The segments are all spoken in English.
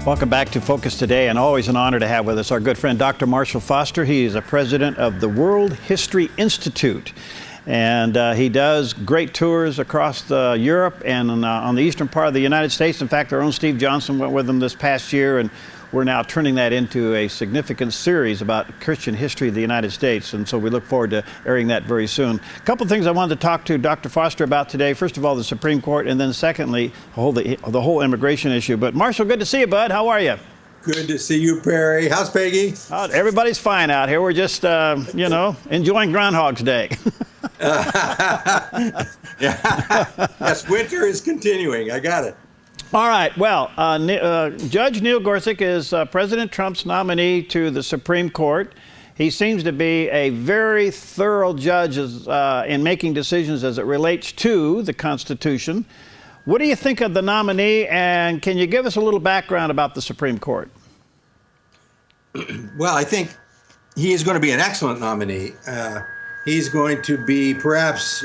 Welcome back to Focus Today, and always an honor to have with us our good friend Dr. Marshall Foster. He is a president of the World History Institute, and he does great tours across Europe and on the eastern part of the United States. In fact, our own Steve Johnson went with him this past year, and we're now turning that into a significant series about Christian history of the United States, and so we look forward to airing that very soon. A couple things I wanted to talk to Dr. Foster about today. First of all, the Supreme Court, and then secondly, the whole immigration issue. But Marshall, good to see you, bud. How are you? Good to see you, Perry. How's Peggy? Everybody's fine out here. We're just, enjoying Groundhog's Day. Yes, winter is continuing. I got it. All right. Well, Judge Neil Gorsuch is President Trump's nominee to the Supreme Court. He seems to be a very thorough judge in making decisions as it relates to the Constitution. What do you think of the nominee, and can you give us a little background about the Supreme Court? Well, I think he is going to be an excellent nominee. He's going to be perhaps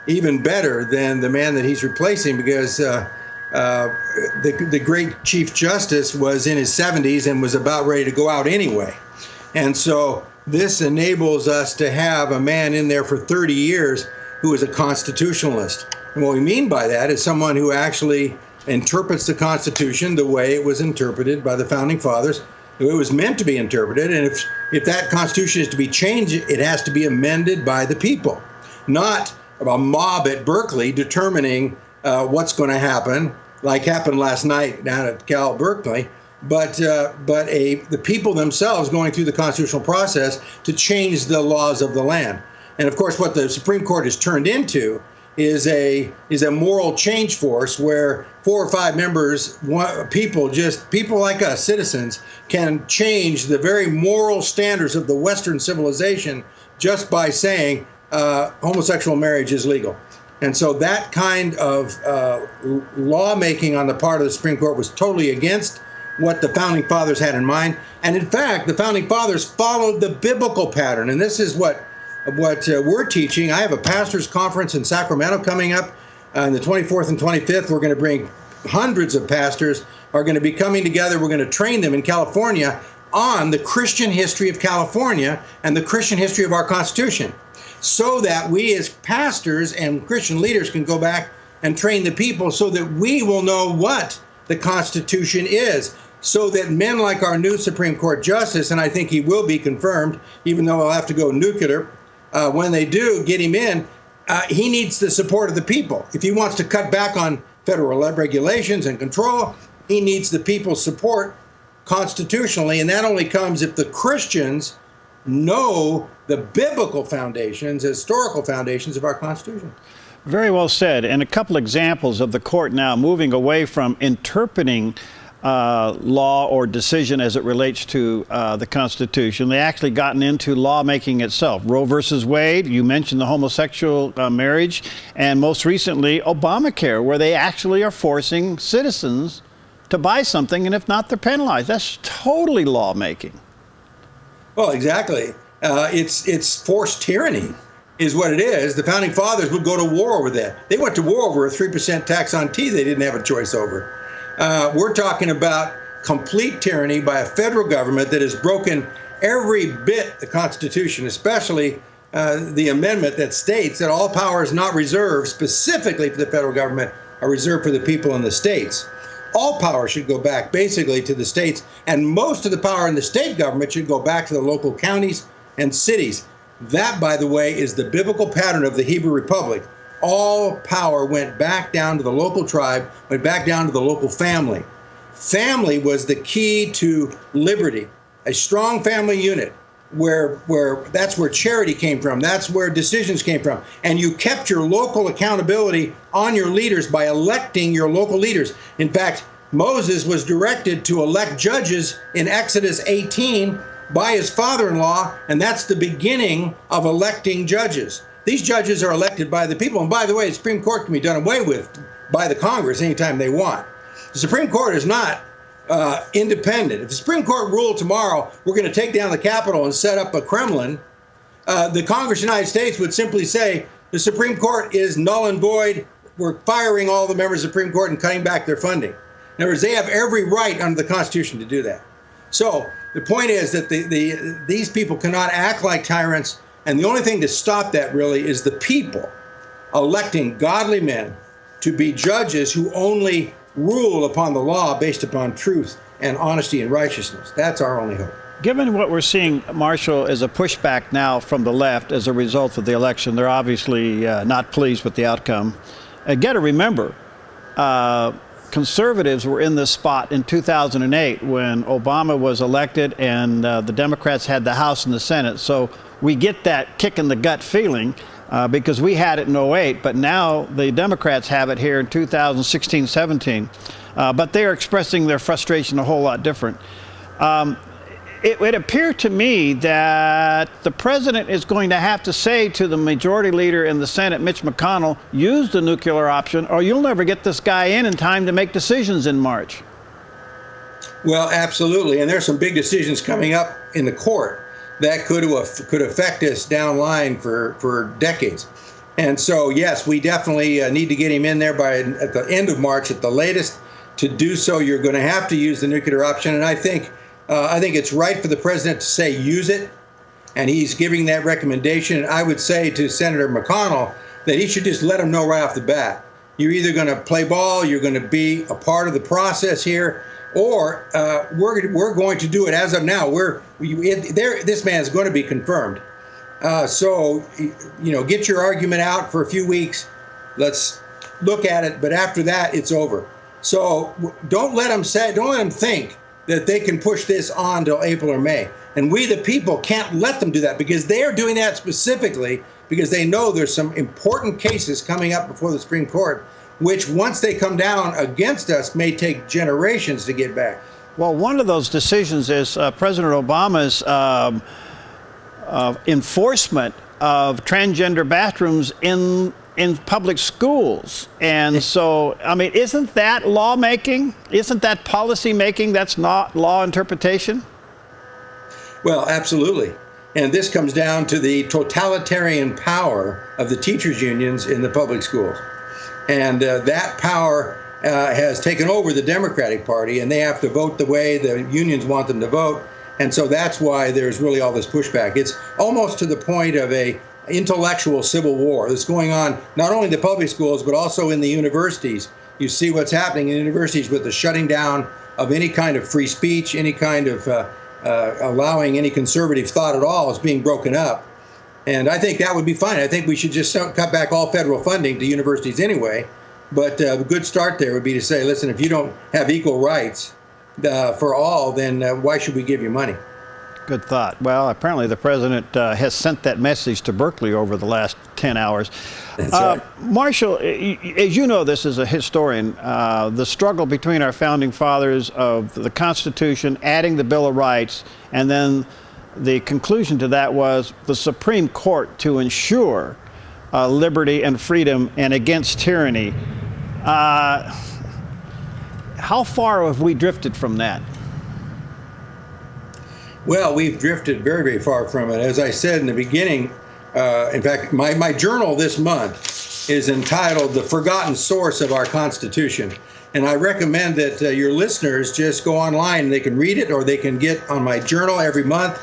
even better than the man that he's replacing, because the great Chief Justice was in his 70s and was about ready to go out anyway. And so this enables us to have a man in there for 30 years who is a constitutionalist. And what we mean by that is someone who actually interprets the Constitution the way it was interpreted by the Founding Fathers. It was meant to be interpreted, and if that Constitution is to be changed, it has to be amended by the people, not a mob at Berkeley determining what's going to happen, like happened last night down at Cal Berkeley, but the people themselves going through the constitutional process to change the laws of the land. And of course, what the Supreme Court has turned into is a moral change force where 4 or 5 members, people like us, citizens, can change the very moral standards of the Western civilization just by saying homosexual marriage is legal. And so that kind of lawmaking on the part of the Supreme Court was totally against what the Founding Fathers had in mind. And in fact, the Founding Fathers followed the biblical pattern. And this is what we're teaching. I have a pastor's conference in Sacramento coming up on the 24th and 25th. We're going to bring hundreds of pastors are going to be coming together. We're going to train them in California on the Christian history of California and the Christian history of our Constitution, so that we as pastors and Christian leaders can go back and train the people so that we will know what the Constitution is, so that men like our new Supreme Court Justice, and I think he will be confirmed, even though I'll have to go nuclear, when they do get him in, he needs the support of the people. If he wants to cut back on federal regulations and control, he needs the people's support constitutionally, and that only comes if the Christians know the biblical foundations, historical foundations of our Constitution. Very well said. And a couple examples of the court now moving away from interpreting law or decision as it relates to the Constitution. They actually gotten into lawmaking itself. Roe versus Wade, you mentioned the homosexual marriage, and most recently Obamacare, where they actually are forcing citizens to buy something, and if not, they're penalized. That's totally lawmaking. Well, exactly. It's forced tyranny is what it is. The Founding Fathers would go to war over that. They went to war over a 3% tax on tea they didn't have a choice over. We're talking about complete tyranny by a federal government that has broken every bit the Constitution, especially the amendment that states that all power is not reserved specifically for the federal government, are reserved for the people in the states. All power should go back basically to the states, and most of the power in the state government should go back to the local counties and cities. That, by the way, is the biblical pattern of the Hebrew Republic. All power went back down to the local tribe, went back down to the local family. Family was the key to liberty. A strong family unit where that's where charity came from. That's where decisions came from. And you kept your local accountability on your leaders by electing your local leaders. In fact, Moses was directed to elect judges in Exodus 18 by his father-in-law, and that's the beginning of electing judges. These judges are elected by the people. And by the way, the Supreme Court can be done away with by the Congress anytime they want. The Supreme Court is not independent. If the Supreme Court ruled tomorrow, we're going to take down the Capitol and set up a Kremlin, the Congress of the United States would simply say, the Supreme Court is null and void. We're firing all the members of the Supreme Court and cutting back their funding. In other words, they have every right under the Constitution to do that. So the point is that these people cannot act like tyrants, and the only thing to stop that really is the people electing godly men to be judges who only rule upon the law based upon truth and honesty and righteousness. That's our only hope. Given what we're seeing, Marshall, is a pushback now from the left as a result of the election. They're obviously not pleased with the outcome. Got to remember, conservatives were in this spot in 2008 when Obama was elected and the Democrats had the House and the Senate. So we get that kick in the gut feeling because we had it in 08, but now the Democrats have it here in 2016-17. But they are expressing their frustration a whole lot different. It would appear to me that the president is going to have to say to the majority leader in the Senate, Mitch McConnell, use the nuclear option or you'll never get this guy in time to make decisions in March. Well, absolutely. And there's some big decisions coming up in the court that could affect us down line for decades. And so, yes, we definitely need to get him in there at the end of March at the latest. To do so, you're going to have to use the nuclear option. And I think it's right for the president to say use it, and he's giving that recommendation. I would say to Senator McConnell that he should just let him know right off the bat. You're either going to play ball, you're going to be a part of the process here, or we're going to do it as of now. This man is going to be confirmed. So, get your argument out for a few weeks. Let's look at it, but after that, it's over. So don't let them think that they can push this on till April or May. And we, the people, can't let them do that because they are doing that specifically because they know there's some important cases coming up before the Supreme Court, which once they come down against us may take generations to get back. Well, one of those decisions is President Obama's enforcement of transgender bathrooms in public schools. And so, I mean, isn't that lawmaking? Isn't that policy making? That's not law interpretation? Well, absolutely. And this comes down to the totalitarian power of the teachers' unions in the public schools. And that power has taken over the Democratic Party, and they have to vote the way the unions want them to vote. And so that's why there's really all this pushback. It's almost to the point of a intellectual civil war that's going on not only in the public schools but also in the universities. You see what's happening in universities with the shutting down of any kind of free speech, any kind of allowing any conservative thought at all is being broken up. And I think that would be fine. I think we should just cut back all federal funding to universities anyway. But a good start there would be to say, listen, if you don't have equal rights for all, then why should we give you money? Good thought. Well, apparently the president has sent that message to Berkeley over the last 10 hours. That's right. Marshall, as you know this as a historian, the struggle between our founding fathers of the Constitution, adding the Bill of Rights, and then the conclusion to that was the Supreme Court to ensure liberty and freedom and against tyranny. How far have we drifted from that? Well, we've drifted very, very far from it. As I said in the beginning, in fact, my journal this month is entitled The Forgotten Source of Our Constitution. And I recommend that your listeners just go online and they can read it, or they can get on my journal every month.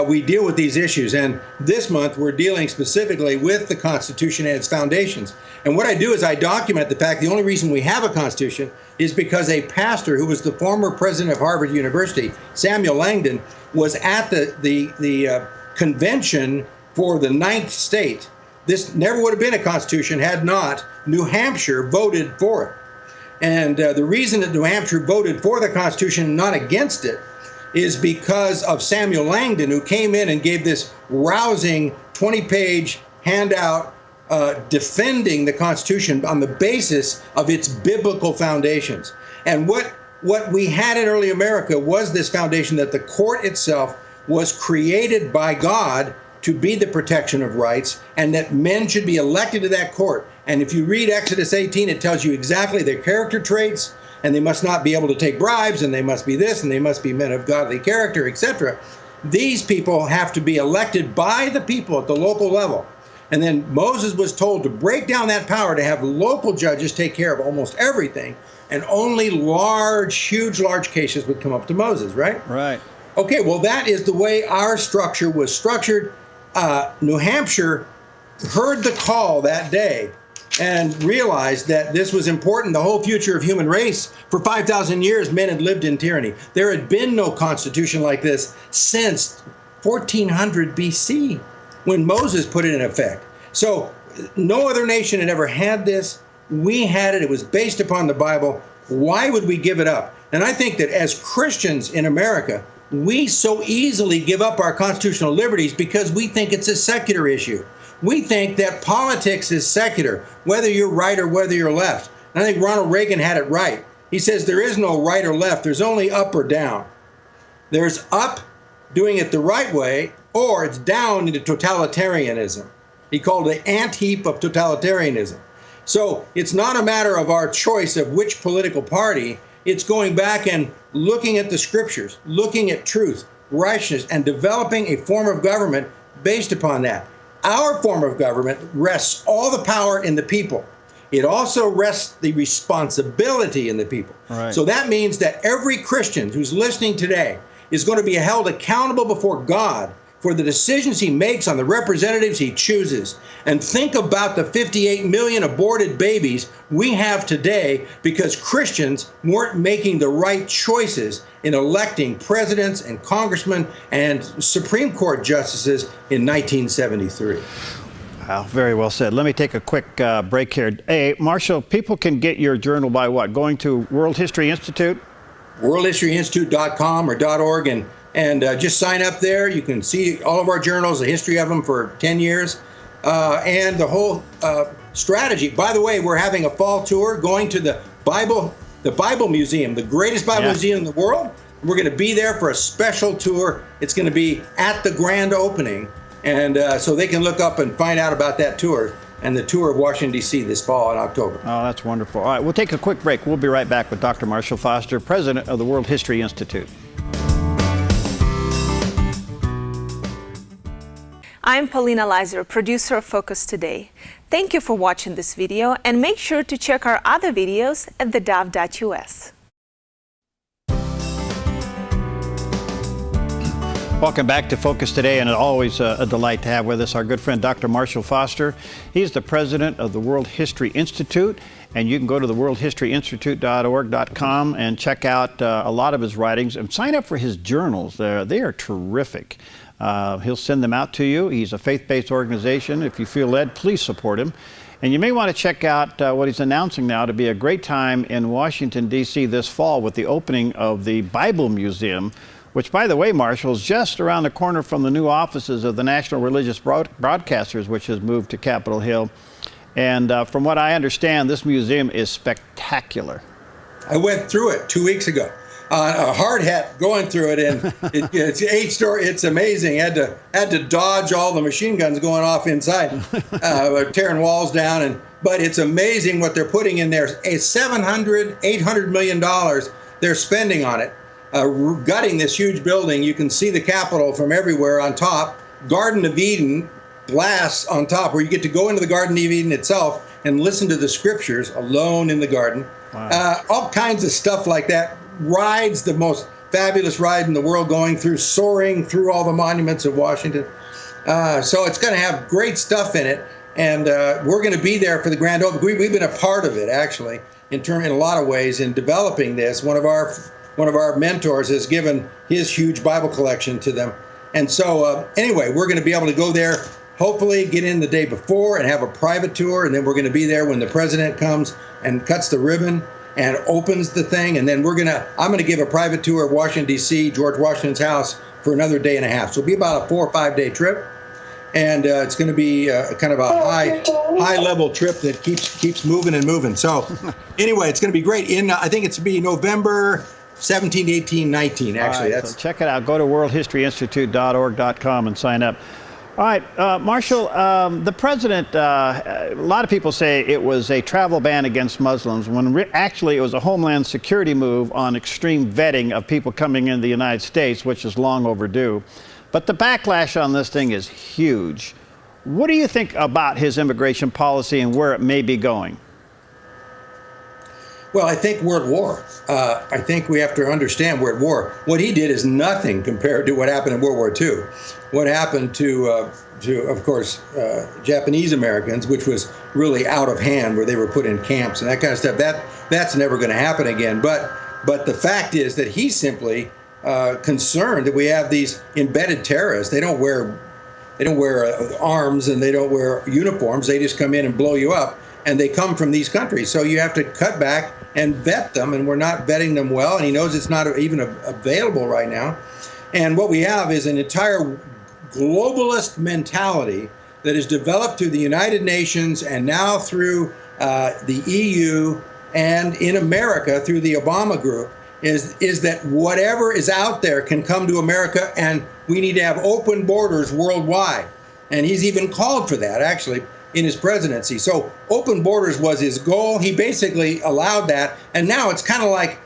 We deal with these issues. And this month, we're dealing specifically with the Constitution and its foundations. And what I do is I document the fact the only reason we have a Constitution is because a pastor who was the former president of Harvard University, Samuel Langdon, was at the convention for the 9th state. This never would have been a Constitution had not New Hampshire voted for it. And the reason that New Hampshire voted for the Constitution and not against it is because of Samuel Langdon, who came in and gave this rousing 20-page handout defending the Constitution on the basis of its biblical foundations. And what we had in early America was this foundation that the court itself was created by God to be the protection of rights, and that men should be elected to that court. And if you read Exodus 18, it tells you exactly their character traits, and they must not be able to take bribes, and they must be this, and they must be men of godly character, etc. These people have to be elected by the people at the local level. And then Moses was told to break down that power, to have local judges take care of almost everything, and only huge, large cases would come up to Moses, right? Right. Okay, well, that is the way our structure was structured. New Hampshire heard the call that day and realized that this was important, the whole future of human race. For 5,000 years, men had lived in tyranny. There had been no constitution like this since 1400 BC, when Moses put it in effect. So no other nation had ever had this. We had it. It was based upon the Bible. Why would we give it up? And I think that as Christians in America, we so easily give up our constitutional liberties because we think it's a secular issue. We think that politics is secular, whether you're right or whether you're left. And I think Ronald Reagan had it right. He says there is no right or left. There's only up or down. There's up, doing it the right way, or it's down into totalitarianism. He called it the ant heap of totalitarianism. So it's not a matter of our choice of which political party. It's going back and looking at the scriptures, looking at truth, righteousness, and developing a form of government based upon that. Our form of government rests all the power in the people. It also rests the responsibility in the people. Right. So that means that every Christian who's listening today is going to be held accountable before God for the decisions he makes on the representatives he chooses. And think about the 58 million aborted babies we have today because Christians weren't making the right choices in electing presidents and congressmen and Supreme Court justices in 1973. Wow, very well said. Let me take a quick break here. Hey, Marshall, people can get your journal by what? Going to World History Institute? WorldHistoryInstitute.com or .org, and just sign up there. You can see all of our journals, the history of them for 10 years, and the whole strategy. By the way, we're having a fall tour going to the Bible Museum, the greatest Bible museum in the world. We're going to be there for a special tour. It's going to be at the grand opening, and so they can look up and find out about that tour and the tour of Washington, D.C. this fall in October. Oh, that's wonderful. All right, we'll take a quick break. We'll be right back with Dr. Marshall Foster, president of the World History Institute. I'm Paulina Leiser, producer of Focus Today. Thank you for watching this video, and make sure to check our other videos at theDove.us. Welcome back to Focus Today, and it's always a delight to have with us our good friend Dr. Marshall Foster. He's the president of the World History Institute, and you can go to the worldhistoryinstitute.org.com and check out a lot of his writings and sign up for his journals. They are terrific. He'll send them out to you. He's a faith-based organization. If you feel led, please support him. And you may want to check out what he's announcing now to be a great time in Washington, D.C. this fall with the opening of the Bible Museum, which, by the way, Marshall, is just around the corner from the new offices of the National Religious Broadcasters, which has moved to Capitol Hill. And from what I understand, this museum is spectacular. I went through it 2 weeks ago. A hard hat going through it, and it's 8-story. It's amazing. Had to dodge all the machine guns going off inside, tearing walls down. But it's amazing what they're putting in there. $700–800 million they're spending on it, gutting this huge building. You can see the Capitol from everywhere on top. Garden of Eden, glass on top, where you get to go into the Garden of Eden itself and listen to the scriptures alone in the garden. Wow. All kinds of stuff like that. Rides, the most fabulous ride in the world, soaring through all the monuments of Washington. So it's going to have great stuff in it, and we're going to be there for the grand opening. We've been a part of it, actually, in a lot of ways in developing this. One of our mentors has given his huge Bible collection to them, and so anyway, we're going to be able to go there. Hopefully, get in the day before and have a private tour, and then we're going to be there when the president comes and cuts the ribbon and opens the thing, and then I'm going to give a private tour of Washington, D.C., George Washington's house, for another day and a half. So it'll be about a 4 or 5 day trip, and it's going to be kind of a high level trip that keeps moving and moving. So anyway, it's going to be great. I think it's to be November 17, 18, 19, actually. Right, so check it out. Go to worldhistoryinstitute.org.com and sign up. All right, Marshall, the president, a lot of people say it was a travel ban against Muslims, when actually it was a Homeland Security move on extreme vetting of people coming into the United States, which is long overdue. But the backlash on this thing is huge. What do you think about his immigration policy and where it may be going? Well, I think we're at war. I think we have to understand we're at war. What he did is nothing compared to what happened in World War II. What happened to of course, Japanese Americans, which was really out of hand, where they were put in camps and that kind of stuff. That's never going to happen again. But the fact is that he's simply concerned that we have these embedded terrorists. They don't wear arms and they don't wear uniforms. They just come in and blow you up. And they come from these countries. So you have to cut back and vet them, and we're not vetting them well, and he knows it's not even available right now. And what we have is an entire globalist mentality that is developed through the United Nations and now through the EU and in America through the Obama group, is that whatever is out there can come to America, and we need to have open borders worldwide. And he's even called for that, actually, in his presidency. So open borders was his goal. He basically allowed that. And now it's kind of like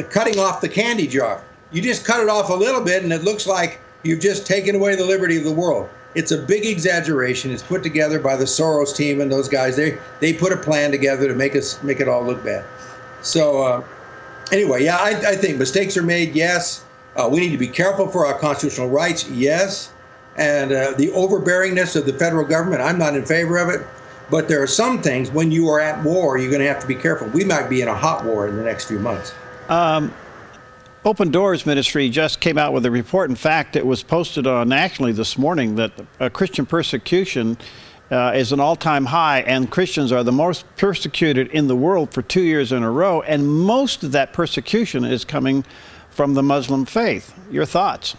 cutting off the candy jar. You just cut it off a little bit and it looks like you've just taken away the liberty of the world. It's a big exaggeration. It's put together by the Soros team and those guys. They put a plan together to make it all look bad. So anyway, yeah, I think mistakes are made, yes. We need to be careful for our constitutional rights, yes. And the overbearingness of the federal government, I'm not in favor of it. But there are some things, when you are at war, you're going to have to be careful. We might be in a hot war in the next few months. Open Doors Ministry just came out with a report. In fact, it was posted nationally this morning that Christian persecution is an all-time high, and Christians are the most persecuted in the world for 2 years in a row. And most of that persecution is coming from the Muslim faith. Your thoughts?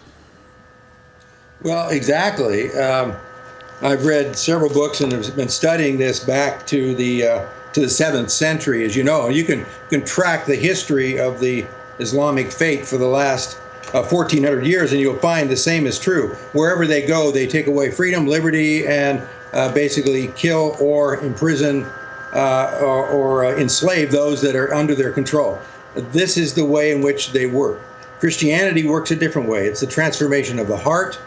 Well, exactly. I've read several books and have been studying this back to the 7th century, as you know. You can track the history of the Islamic faith for the last 1,400 years, and you'll find the same is true. Wherever they go, they take away freedom, liberty, and basically kill or imprison or enslave those that are under their control. This is the way in which they work. Christianity works a different way. It's the transformation of the heart.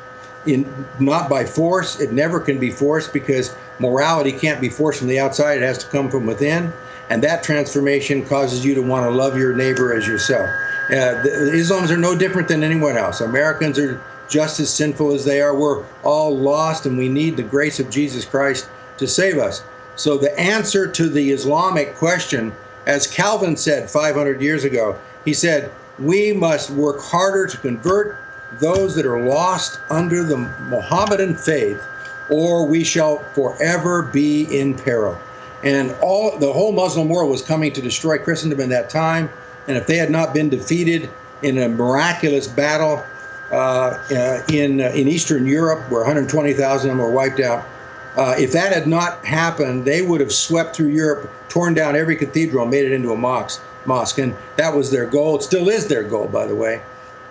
Not by force. It never can be forced, because morality can't be forced from the outside. It has to come from within. And that transformation causes you to want to love your neighbor as yourself. The Islams are no different than anyone else. Americans are just as sinful as they are. We're all lost, and we need the grace of Jesus Christ to save us. So the answer to the Islamic question, as Calvin said 500 years ago, he said, we must work harder to convert those that are lost under the Mohammedan faith, or we shall forever be in peril. And the whole Muslim world was coming to destroy Christendom in that time. And if they had not been defeated in a miraculous battle in Eastern Europe, where 120,000 of them were wiped out, if that had not happened, they would have swept through Europe, torn down every cathedral, and made it into a mosque. And that was their goal. It still is their goal, by the way.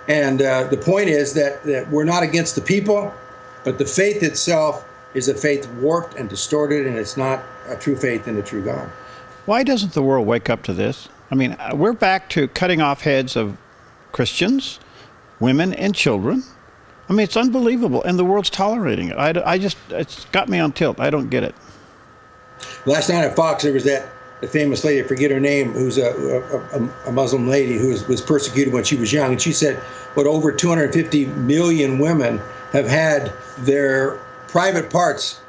And the point is that we're not against the people, but the faith itself is a faith warped and distorted, and it's not a true faith in the true God. Why doesn't the world wake up to this? I mean, we're back to cutting off heads of Christians, women, and children. I mean, it's unbelievable, and the world's tolerating it. It's got me on tilt. I don't get it. Last night at Fox, there was the famous lady, I forget her name, who's a Muslim lady who was persecuted when she was young. And she said, over 250 million women have had their private parts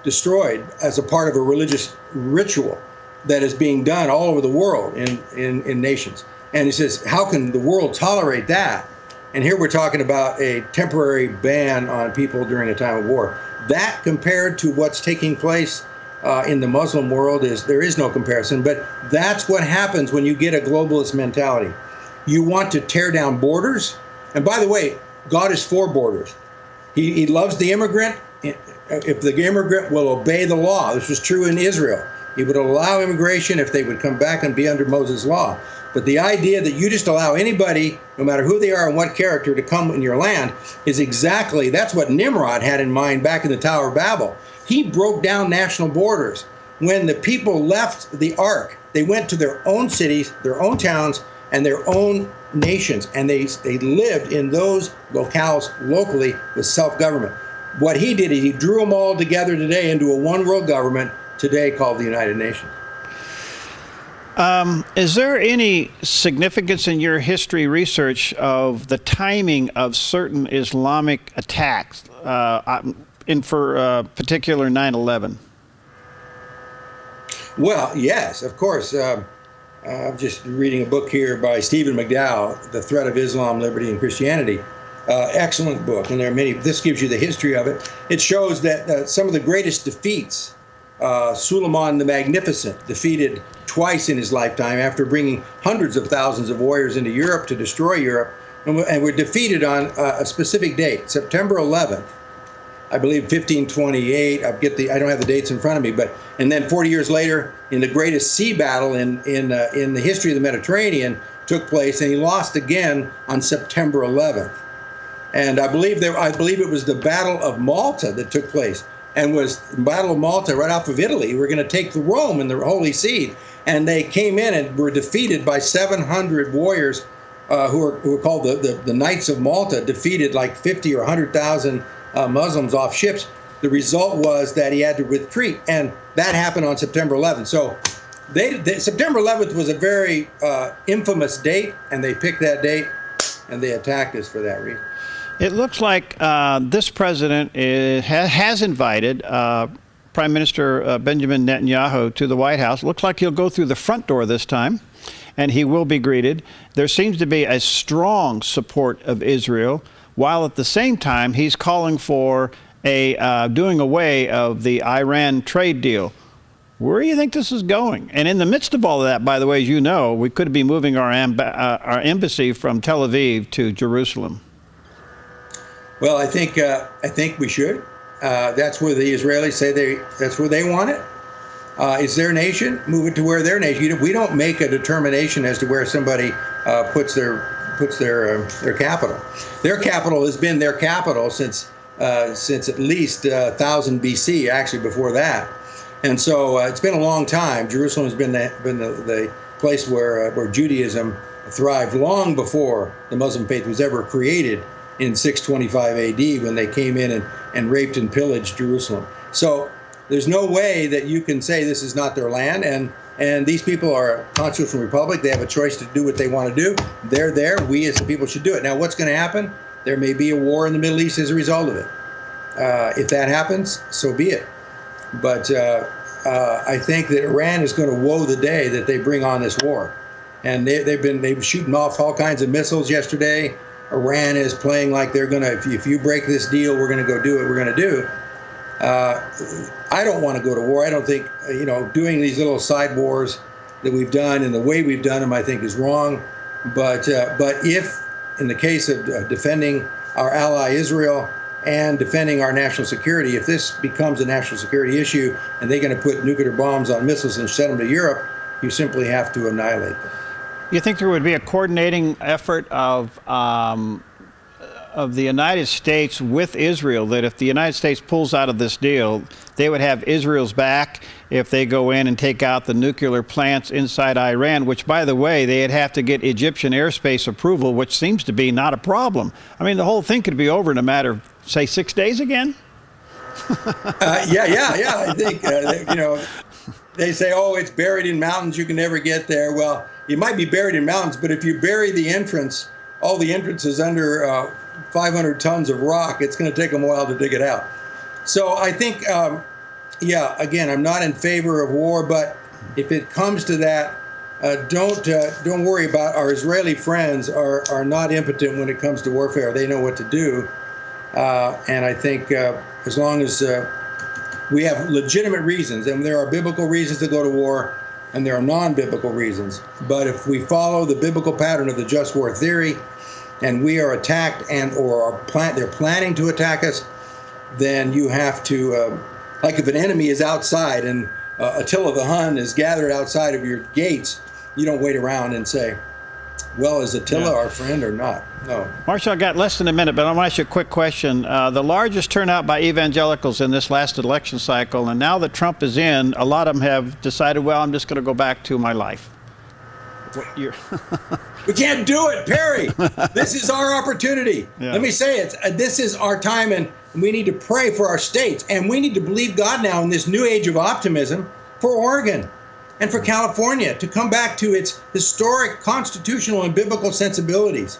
destroyed as a part of a religious ritual that is being done all over the world in nations. And he says, how can the world tolerate that? And here we're talking about a temporary ban on people during a time of war. That, compared to what's taking place in the Muslim world, there is no comparison. But that's what happens when you get a globalist mentality. You want to tear down borders. And by the way, God is for borders. He loves the immigrant. If the immigrant will obey the law, this was true in Israel. He would allow immigration if they would come back and be under Moses' law. But the idea that you just allow anybody, no matter who they are and what character, to come in your land is that's what Nimrod had in mind back in the Tower of Babel. He broke down national borders. When the people left the ark, they went to their own cities, their own towns, and their own nations, and they lived in those locales locally with self-government. what he did is he drew them all together today into a one world government today called the United Nations. Is there any significance in your history research of the timing of certain Islamic attacks, for particular 9/11? Well, yes, of course. I'm just reading a book here by Stephen McDowell, The Threat of Islam, Liberty, and Christianity. Excellent book, and there are many. This gives you the history of it. It shows that some of the greatest defeats, Suleiman the Magnificent defeated twice in his lifetime after bringing hundreds of thousands of warriors into Europe to destroy Europe, and were defeated on a specific date, September 11th, I believe 1528. I don't have the dates in front of me, and then 40 years later, in the greatest sea battle in the history of the Mediterranean, took place, and he lost again on September 11th. And I believe it was the Battle of Malta that took place, and was the Battle of Malta right off of Italy. We're going to take the Rome and the Holy See, and they came in and were defeated by 700 warriors who were called the Knights of Malta, defeated like 50 or 100,000 Muslims off ships. The result was that he had to retreat, and that happened on September 11th. So September 11th was a very infamous date, and they picked that date, and they attacked us for that reason. It looks like this president has invited Prime Minister Benjamin Netanyahu to the White House. Looks like he'll go through the front door this time, and he will be greeted. There seems to be a strong support of Israel, while at the same time he's calling for a doing away of the Iran trade deal. Where do you think this is going? And in the midst of all of that, by the way, as you know, we could be moving our embassy from Tel Aviv to Jerusalem. Well, I think we should. That's where the Israelis say that's where they want it. It's their nation. Move it to where their nation. We don't make a determination as to where somebody puts their capital. Their capital has been their capital since at least 1000 BC. Actually, before that, and so it's been a long time. Jerusalem has been the place where Judaism thrived long before the Muslim faith was ever created in 625 AD, when they came in and raped and pillaged Jerusalem. So there's no way that you can say this is not their land, and these people are a constitutional republic. They have a choice to do what they want to do. They're there. We as the people should do it. Now, what's going to happen? There may be a war in the Middle East as a result of it. If that happens, so be it. But I think that Iran is going to woe the day that they bring on this war. And they've been shooting off all kinds of missiles yesterday. Iran is playing like they're going to, if you break this deal, we're going to go do what we're going to do. I don't want to go to war. I don't think, doing these little side wars that we've done and the way we've done them, I think is wrong. But if, in the case of defending our ally Israel and defending our national security, if this becomes a national security issue and they're going to put nuclear bombs on missiles and send them to Europe, you simply have to annihilate them. You think there would be a coordinating effort of the United States with Israel, that if the United States pulls out of this deal, they would have Israel's back if they go in and take out the nuclear plants inside Iran, which, by the way, they'd have to get Egyptian airspace approval, which seems to be not a problem. I mean, the whole thing could be over in a matter of, say, 6 days again? Yeah. I think, they say, oh, it's buried in mountains, you can never get there. Well, it might be buried in mountains, but if you bury the entrance, all the entrances under 500 tons of rock, it's going to take them a while to dig it out. So I think, again, I'm not in favor of war, but if it comes to that, don't worry about our Israeli friends are not impotent when it comes to warfare. They know what to do. And I think as long as we have legitimate reasons, and there are biblical reasons to go to war, and there are non-biblical reasons. But if we follow the biblical pattern of the just war theory, and we are attacked they're planning to attack us, then you have to, like if an enemy is outside and Attila the Hun is gathered outside of your gates, you don't wait around and say, well, is Attila our friend or not? No. Marshall, I've got less than a minute, but I want to ask you a quick question. The largest turnout by evangelicals in this last election cycle, and now that Trump is in, a lot of them have decided, well, I'm just going to go back to my life. We can't do it, Perry. This is our opportunity. Yeah. Let me say it. This is our time, and And we need to pray for our states. And we need to believe God now in this new age of optimism for Oregon and for California to come back to its historic constitutional and biblical sensibilities.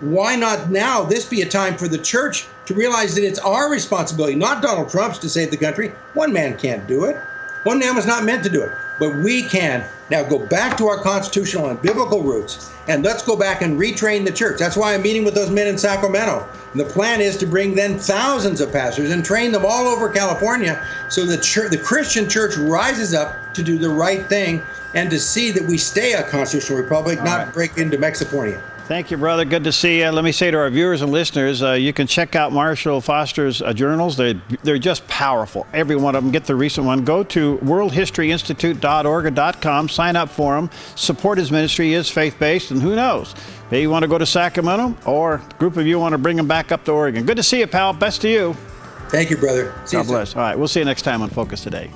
Why not now this be a time for the church to realize that it's our responsibility, not Donald Trump's, to save the country? One man can't do it. One man was not meant to do it. But we can now go back to our constitutional and biblical roots, and let's go back and retrain the church. That's why I'm meeting with those men in Sacramento. And the plan is to bring then thousands of pastors and train them all over California so the Christian church rises up to do the right thing and to see that we stay a constitutional republic, not break into Mexifornia. Thank you, brother. Good to see you. Let me say to our viewers and listeners, you can check out Marshall Foster's journals. They're just powerful. Every one of them. Get the recent one. Go to worldhistoryinstitute.org or .com. Sign up for him. Support his ministry. He is faith-based, and who knows? Maybe you want to go to Sacramento, or a group of you want to bring him back up to Oregon. Good to see you, pal. Best to you. Thank you, brother. God bless. All right. We'll see you next time on Focus Today.